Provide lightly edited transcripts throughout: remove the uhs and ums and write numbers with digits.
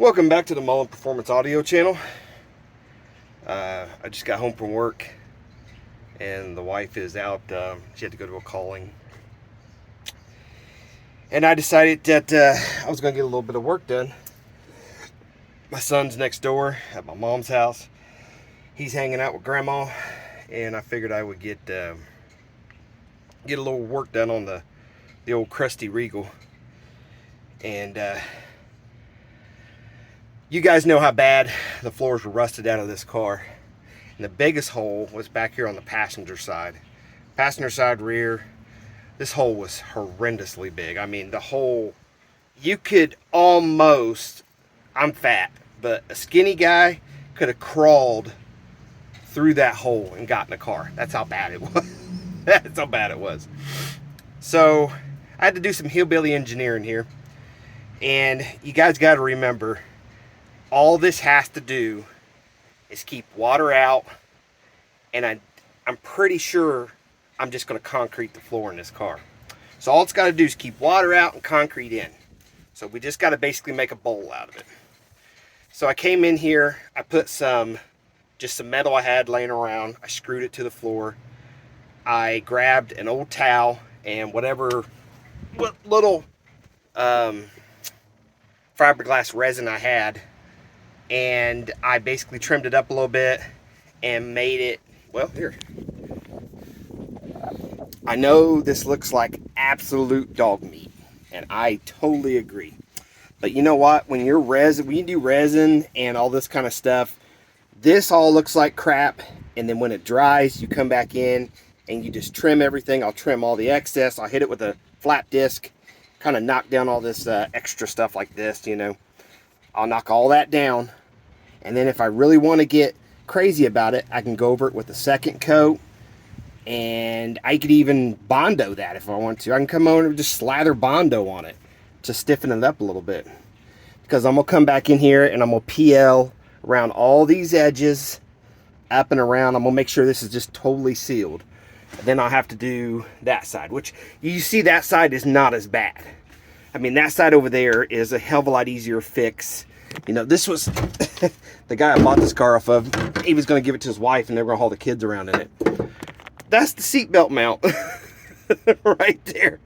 Welcome back to the Mullen Performance Audio channel. I just got home from work and the wife is out. She had to go to a calling. And I decided that I was going to get a little bit of work done. My son's next door at my mom's house. He's hanging out with grandma, and I figured I would get a little work done on the old Crusty Regal. And you guys know how bad the floors were rusted out of this car. And the biggest hole was back here on the passenger side. Passenger side rear, this hole was horrendously big. I mean, the hole, you could almost, I'm fat, but a skinny guy could have crawled through that hole and got in the car. That's how bad it was. That's how bad it was. So I had to do some hillbilly engineering here. And you guys got to remember, all this has to do is keep water out, and I'm pretty sure I'm just going to concrete the floor in this car. So all it's got to do is keep water out and concrete in. So we just got to basically make a bowl out of it. So I came in here, I put just some metal I had laying around, I screwed it to the floor. I grabbed an old towel and what little fiberglass resin I had, and I basically trimmed it up a little bit and made it, well, here. I know this looks like absolute dog meat, and I totally agree. But you know what? When you do resin and all this kind of stuff, this all looks like crap, and then when it dries, you come back in and you just trim everything. I'll trim all the excess. I'll hit it with a flat disc, kind of knock down all this extra stuff like this, you know. I'll knock all that down. And then if I really want to get crazy about it, I can go over it with a second coat. And I could even Bondo that if I want to. I can come over and just slather Bondo on it to stiffen it up a little bit. Because I'm going to come back in here and I'm going to PL around all these edges, up and around. I'm going to make sure this is just totally sealed. Then I'll have to do that side, which you see that side is not as bad. I mean, that side over there is a hell of a lot easier fix. You know, this was the guy I bought this car off of. He was going to give it to his wife and they were going to haul the kids around in it. That's the seatbelt mount right there.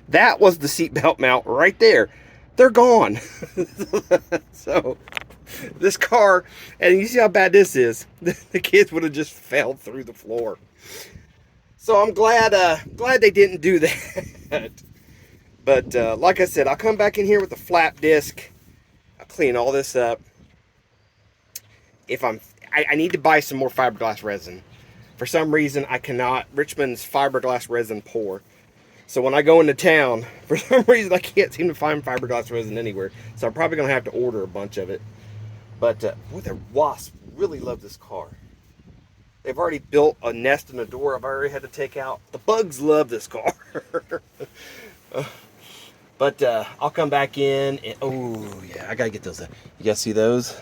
That was the seatbelt mount right there. They're gone. So this car, and you see how bad this is. The kids would have just fell through the floor. So I'm glad they didn't do that. But like I said, I'll come back in here with a flat disc. I'll clean all this up. I need to buy some more fiberglass resin. For some reason, I cannot. Richmond's fiberglass resin pour. So when I go into town, for some reason, I can't seem to find fiberglass resin anywhere. So I'm probably going to have to order a bunch of it. But boy, the wasps really love this car. They've already built a nest in the door I've already had to take out. The bugs love this car. But I'll come back in and, oh yeah, I gotta get those. You guys see those?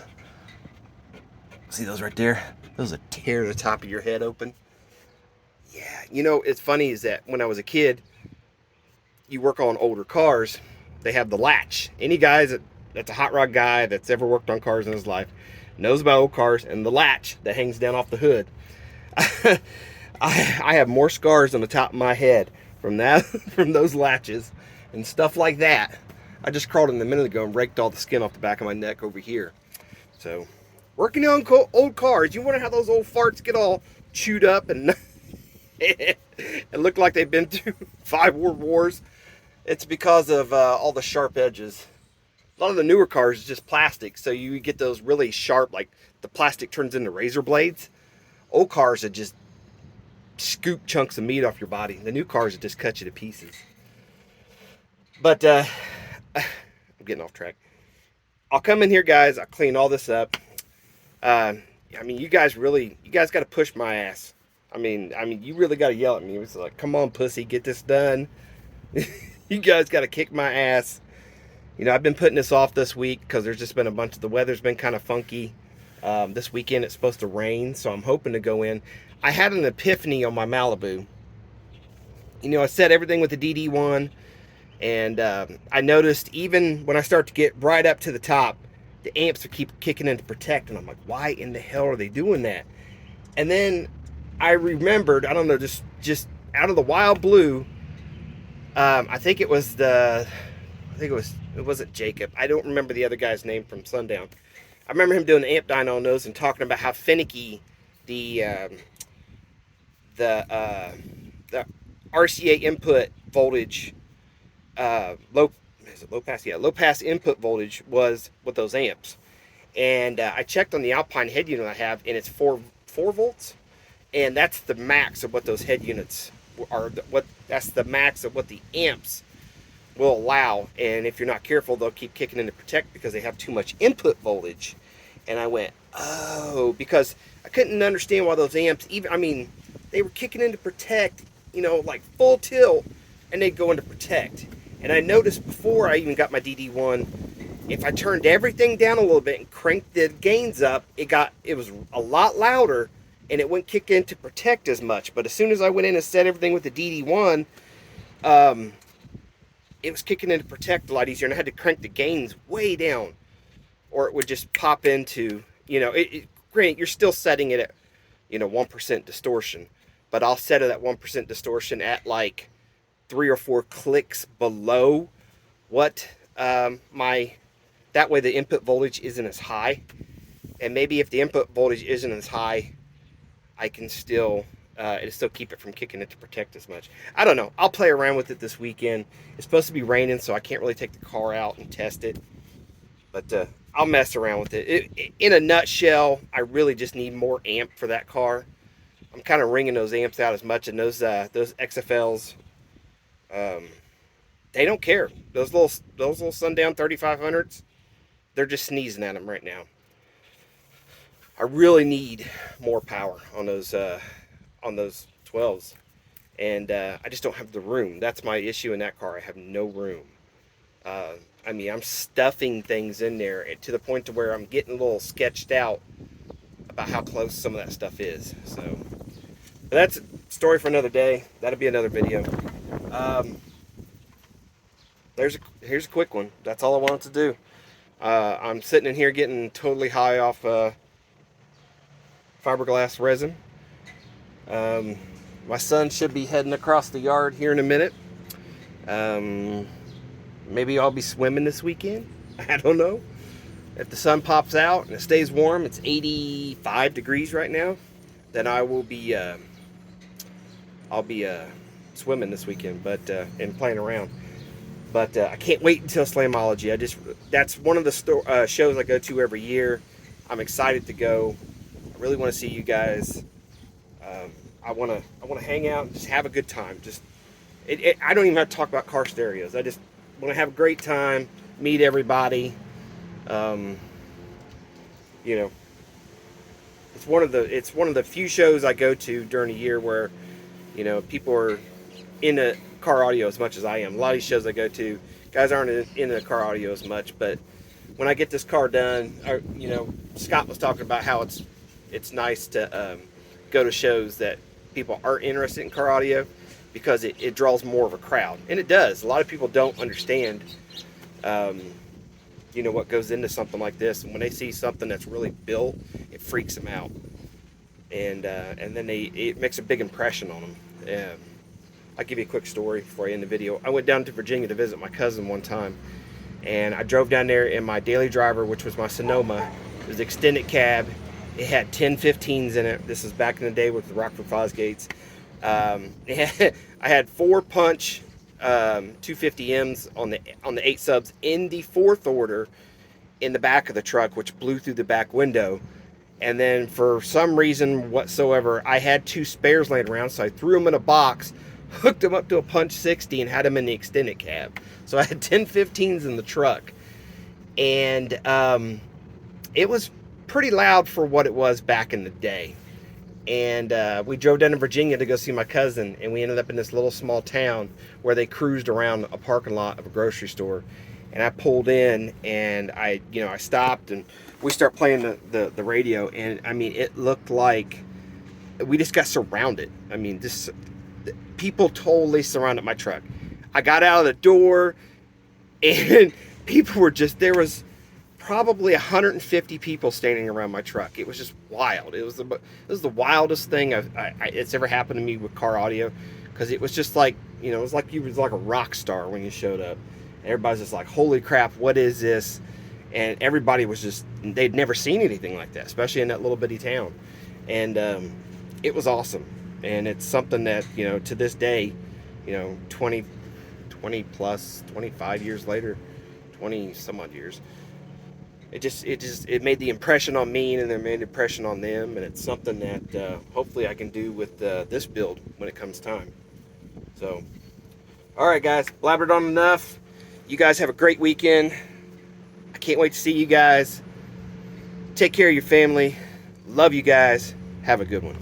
See those right there? Those will tear the top of your head open. Yeah, you know, it's funny is that when I was a kid, you work on older cars, they have the latch. Any guys that's a hot rod guy that's ever worked on cars in his life knows about old cars and the latch that hangs down off the hood. I have more scars on the top of my head from those latches and stuff like that. I just crawled in a minute ago and raked all the skin off the back of my neck over here. So, working on old cars, you wonder how those old farts get all chewed up and it look like they've been through 5 world wars. It's because of all the sharp edges. A lot of the newer cars is just plastic, so you get those really sharp, like the plastic turns into razor blades. Old cars that just scoop chunks of meat off your body. The new cars that just cut you to pieces. But I'm getting off track. I'll come in here, guys. I'll clean all this up. I mean, you guys got to push my ass. I mean, you really got to yell at me. It's like, come on, pussy, get this done. You guys got to kick my ass. You know, I've been putting this off this week because there's just been the weather's been kind of funky. This weekend it's supposed to rain, so I'm hoping to go in. I had an epiphany on my Malibu. You know, I set everything with the DD1, and I noticed even when I start to get right up to the top, the amps would keep kicking in to protect, and I'm like, why in the hell are they doing that? And then I remembered, I don't know, just out of the wild blue, I think it wasn't Jacob. I don't remember the other guy's name from Sundown. I remember him doing the amp dyno on those and talking about how finicky the the RCA input voltage, low pass? Yeah, low pass input voltage was with those amps. And I checked on the Alpine head unit I have, and it's 4 volts, and that's the max of what those head units are. That's the max of what the amps will allow. And if you're not careful, they'll keep kicking in to protect because they have too much input voltage. And I went, oh, because I couldn't understand why those amps, even, I mean, they were kicking in to protect, you know, like full tilt, and they'd go into protect. And I noticed before I even got my DD1, if I turned everything down a little bit and cranked the gains up, it was a lot louder, and it wouldn't kick in to protect as much. But as soon as I went in and set everything with the DD1, it was kicking in to protect a lot easier, and I had to crank the gains way down, or it would just pop into, you know, granted, you're still setting it at, you know, 1% distortion, but I'll set it at 1% distortion at like 3 or 4 clicks below what that way the input voltage isn't as high. And maybe if the input voltage isn't as high, I can still it'll still keep it from kicking it to protect as much. I don't know. I'll play around with it this weekend. It's supposed to be raining, so I can't really take the car out and test it. But I'll mess around with it. In a nutshell, I really just need more amp for that car. I'm kind of wringing those amps out as much, and those XFLs, they don't care. Those little Sundown 3500s, they're just sneezing at them right now. I really need more power on those 12s, and I just don't have the room. That's my issue in that car. I have no room. I mean, I'm stuffing things in there to the point to where I'm getting a little sketched out about how close some of that stuff is. So, but that's a story for another day. That'll be another video. Here's a quick one. That's all I wanted to do. I'm sitting in here getting totally high off fiberglass resin. My son should be heading across the yard here in a minute. Maybe I'll be swimming this weekend. I don't know. If the sun pops out and it stays warm, it's 85 degrees right now, then I will be swimming this weekend, but and playing around. But I can't wait until Slamology. That's one of the shows I go to every year. I'm excited to go. I really want to see you guys. I want to hang out and just have a good time. I don't even have to talk about car stereos. I just want to have a great time, meet everybody. You know, it's one of the few shows I go to during the year where, you know, people are into car audio as much as I am. A lot of these shows I go to, guys aren't into car audio as much, but when I get this car done, you know, Scott was talking about how it's nice to go to shows that people aren't interested in car audio because it draws more of a crowd, and it does. A lot of people don't understand, you know, what goes into something like this, and when they see something that's really built, it freaks them out, and then it makes a big impression on them. I'll give you a quick story before I end the video. I went down to Virginia to visit my cousin one time, and I drove down there in my daily driver, which was my Sonoma. It was extended cab. It had 1015s in it. This is back in the day with the Rockford Fosgates. I had 4-punch 250Ms on the 8 subs in the 4th order in the back of the truck, which blew through the back window. And then for some reason whatsoever, I had 2 spares laying around, so I threw them in a box, hooked them up to a punch 60, and had them in the extended cab. So I had 1015s in the truck, and it was pretty loud for what it was back in the day. And we drove down to Virginia to go see my cousin, and we ended up in this little small town where they cruised around a parking lot of a grocery store. And I pulled in, and I stopped, and we start playing the radio, and I mean, it looked like we just got surrounded. I mean, people totally surrounded my truck. I got out of the door, and people were there was probably 150 people standing around my truck. It was just wild. It was the wildest thing it's ever happened to me with car audio, because it was just like, you know, it was like you was like a rock star when you showed up. Everybody's just like, holy crap, what is this? And everybody was just, they'd never seen anything like that, especially in that little bitty town. And it was awesome. And it's something that, you know, to this day, you know, 20 plus, 25 years later, 20 some odd years, it made the impression on me, and then made the impression on them. And it's something that hopefully I can do with this build when it comes time. So, all right, guys, blabbered on enough. You guys have a great weekend. I can't wait to see you guys. Take care of your family. Love you guys. Have a good one.